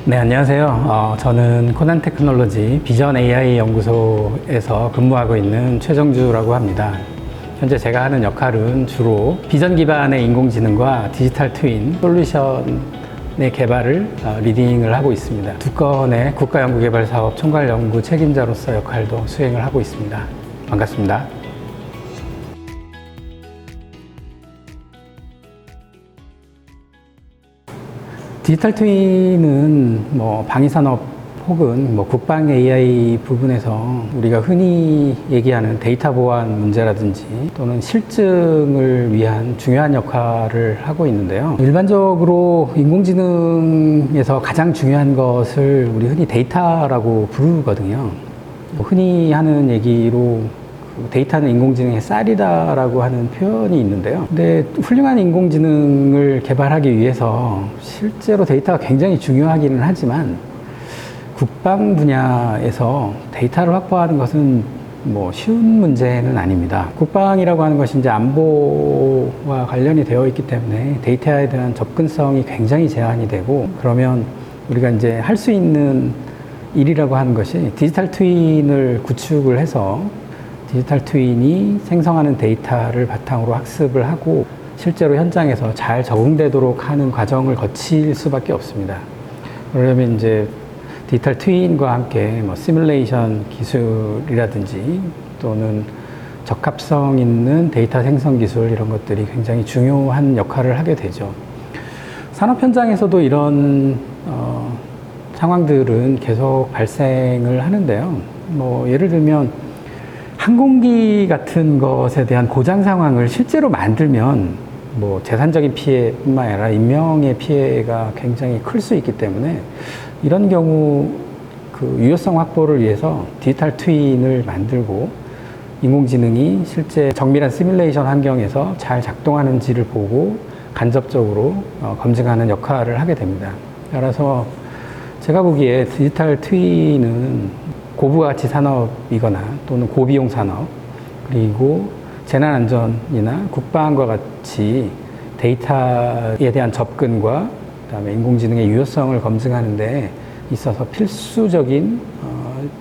네, 안녕하세요. 저는 코난 테크놀로지 비전 AI 연구소에서 근무하고 있는 최정주라고 합니다. 현재 제가 하는 역할은 주로 비전 기반의 인공지능과 디지털 트윈 솔루션의 개발을 리딩을 하고 있습니다. 두 건의 국가연구개발 사업 총괄 연구 책임자로서 역할도 수행을 하고 있습니다. 반갑습니다. 디지털 트윈은 방위산업 혹은 국방 AI 부분에서 우리가 흔히 얘기하는 데이터 보안 문제라든지 또는 실증을 위한 중요한 역할을 하고 있는데요. 일반적으로 인공지능에서 가장 중요한 것을 우리 흔히 데이터라고 부르거든요. 흔히 하는 얘기로 데이터는 인공지능의 쌀이다라고 하는 표현이 있는데요. 근데 훌륭한 인공지능을 개발하기 위해서 실제로 데이터가 굉장히 중요하기는 하지만 국방 분야에서 데이터를 확보하는 것은 쉬운 문제는 아닙니다. 국방이라고 하는 것이 이제 안보와 관련이 되어 있기 때문에 데이터에 대한 접근성이 굉장히 제한이 되고, 그러면 우리가 이제 할 수 있는 일이라고 하는 것이 디지털 트윈을 구축을 해서 디지털 트윈이 생성하는 데이터를 바탕으로 학습을 하고 실제로 현장에서 잘 적응되도록 하는 과정을 거칠 수밖에 없습니다. 그러려면 이제 디지털 트윈과 함께 시뮬레이션 기술이라든지 또는 적합성 있는 데이터 생성 기술, 이런 것들이 굉장히 중요한 역할을 하게 되죠. 산업 현장에서도 이런 상황들은 계속 발생을 하는데요. 예를 들면 항공기 같은 것에 대한 고장 상황을 실제로 만들면 재산적인 피해뿐만 아니라 인명의 피해가 굉장히 클 수 있기 때문에 이런 경우 유효성 확보를 위해서 디지털 트윈을 만들고 인공지능이 실제 정밀한 시뮬레이션 환경에서 잘 작동하는지를 보고 간접적으로 검증하는 역할을 하게 됩니다. 따라서 제가 보기에 디지털 트윈은 고부가치 산업이거나 또는 고비용 산업, 그리고 재난안전이나 국방과 같이 데이터에 대한 접근과 그다음에 인공지능의 유효성을 검증하는 데 있어서 필수적인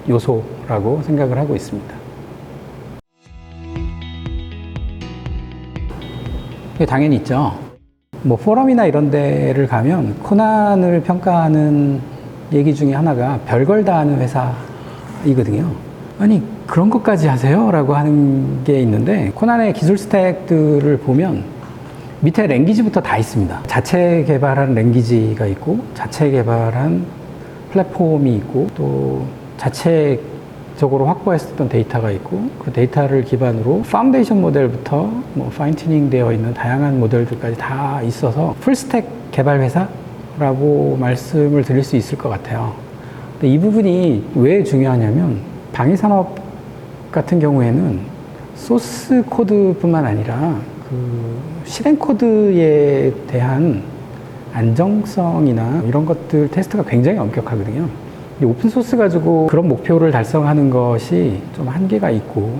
요소라고 생각을 하고 있습니다. 이게 당연히 있죠. 포럼이나 이런 데를 가면 코난을 평가하는 얘기 중에 하나가 별걸 다 하는 회사이거든요. 아니, 그런 것까지 하세요? 라고 하는 게 있는데, 코난의 기술 스택들을 보면 밑에 랭귀지부터 다 있습니다. 자체 개발한 랭귀지가 있고, 자체 개발한 플랫폼이 있고, 또 자체적으로 확보했었던 데이터가 있고, 그 데이터를 기반으로 파운데이션 모델부터 파인 튜닝 되어 있는 다양한 모델들까지 다 있어서 풀스택 개발 회사라고 말씀을 드릴 수 있을 것 같아요. 근데 이 부분이 왜 중요하냐면, 방위산업 같은 경우에는 소스 코드뿐만 아니라 실행 코드에 대한 안정성이나 이런 것들 테스트가 굉장히 엄격하거든요. 오픈소스 가지고 그런 목표를 달성하는 것이 좀 한계가 있고,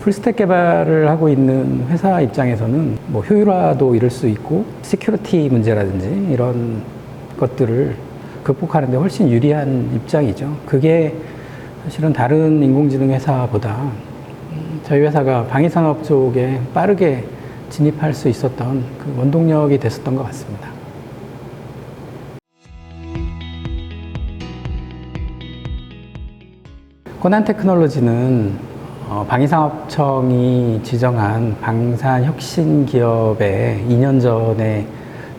풀스택 개발을 하고 있는 회사 입장에서는 효율화도 이룰 수 있고, 시큐리티 문제라든지 이런 것들을 극복하는 데 훨씬 유리한 입장이죠. 그게 사실은 다른 인공지능 회사보다 저희 회사가 방위산업 쪽에 빠르게 진입할 수 있었던 그 원동력이 됐었던 것 같습니다. 코난 테크놀로지는 방위산업청이 지정한 방산혁신기업에 2년 전에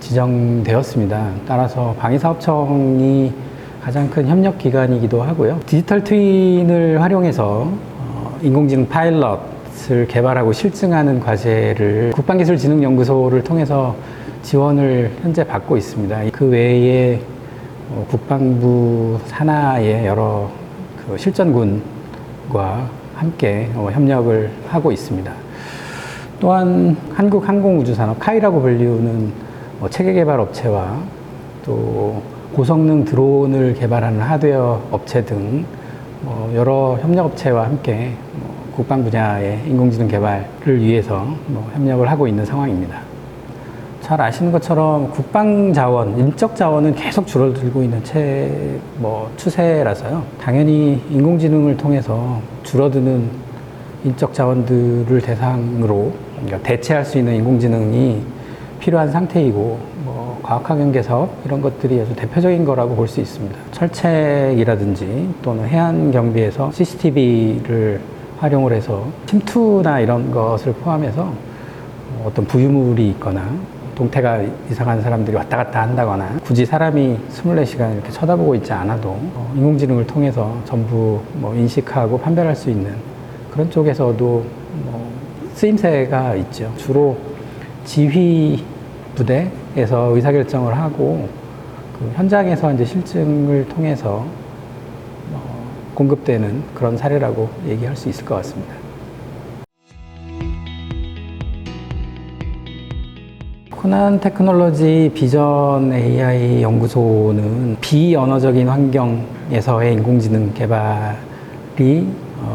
지정되었습니다. 따라서 방위산업청이 가장 큰 협력기관이기도 하고요. 디지털 트윈을 활용해서 인공지능 파일럿을 개발하고 실증하는 과제를 국방기술진흥연구소를 통해서 지원을 현재 받고 있습니다. 그 외에 국방부 산하의 여러 실전군과 함께 협력을 하고 있습니다. 또한 한국항공우주산업 카이라고 불리우는 체계개발 업체와 또 고성능 드론을 개발하는 하드웨어 업체 등 여러 협력업체와 함께 국방 분야의 인공지능 개발을 위해서 협력을 하고 있는 상황입니다. 잘 아시는 것처럼 국방 자원, 인적 자원은 계속 줄어들고 있는 추세라서요. 당연히 인공지능을 통해서 줄어드는 인적 자원들을 대상으로 그러니까 대체할 수 있는 인공지능이 필요한 상태이고 과학학연계 사업 이런 것들이 아주 대표적인 거라고 볼 수 있습니다. 철책이라든지 또는 해안 경비에서 CCTV를 활용을 해서 침투나 이런 것을 포함해서 어떤 부유물이 있거나 동태가 이상한 사람들이 왔다 갔다 한다거나 굳이 사람이 24시간 이렇게 쳐다보고 있지 않아도 인공지능을 통해서 전부 인식하고 판별할 수 있는 그런 쪽에서도 쓰임새가 있죠. 주로 지휘 부대에서 의사결정을 하고 그 현장에서 이제 실증을 통해서 공급되는 그런 사례라고 얘기할 수 있을 것 같습니다. 코난 테크놀로지 비전 AI 연구소는 비언어적인 환경에서의 인공지능 개발이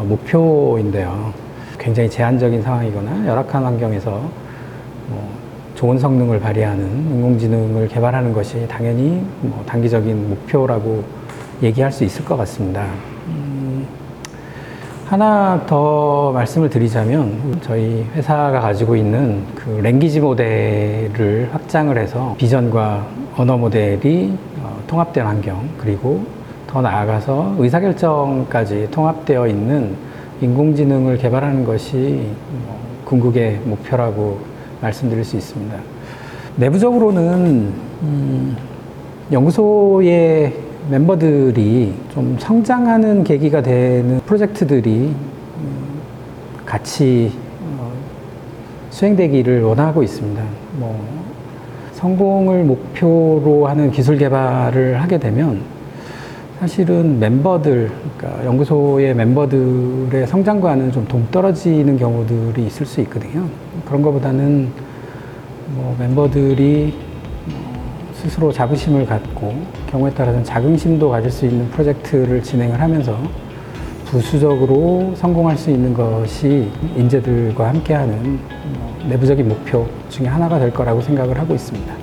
목표인데요. 굉장히 제한적인 상황이거나 열악한 환경에서 좋은 성능을 발휘하는 인공지능을 개발하는 것이 당연히 단기적인 목표라고 얘기할 수 있을 것 같습니다. 하나 더 말씀을 드리자면 저희 회사가 가지고 있는 그 랭귀지 모델을 확장을 해서 비전과 언어 모델이 통합된 환경 그리고 더 나아가서 의사결정까지 통합되어 있는 인공지능을 개발하는 것이 궁극의 목표라고 말씀드릴 수 있습니다. 내부적으로는 연구소의 멤버들이 좀 성장하는 계기가 되는 프로젝트들이 같이 수행되기를 원하고 있습니다. 성공을 목표로 하는 기술 개발을 하게 되면 사실은 멤버들, 그러니까 연구소의 멤버들의 성장과는 좀 동떨어지는 경우들이 있을 수 있거든요. 그런 것보다는 멤버들이 스스로 자부심을 갖고 경우에 따라서는 자긍심도 가질 수 있는 프로젝트를 진행을 하면서 부수적으로 성공할 수 있는 것이 인재들과 함께하는 내부적인 목표 중에 하나가 될 거라고 생각을 하고 있습니다.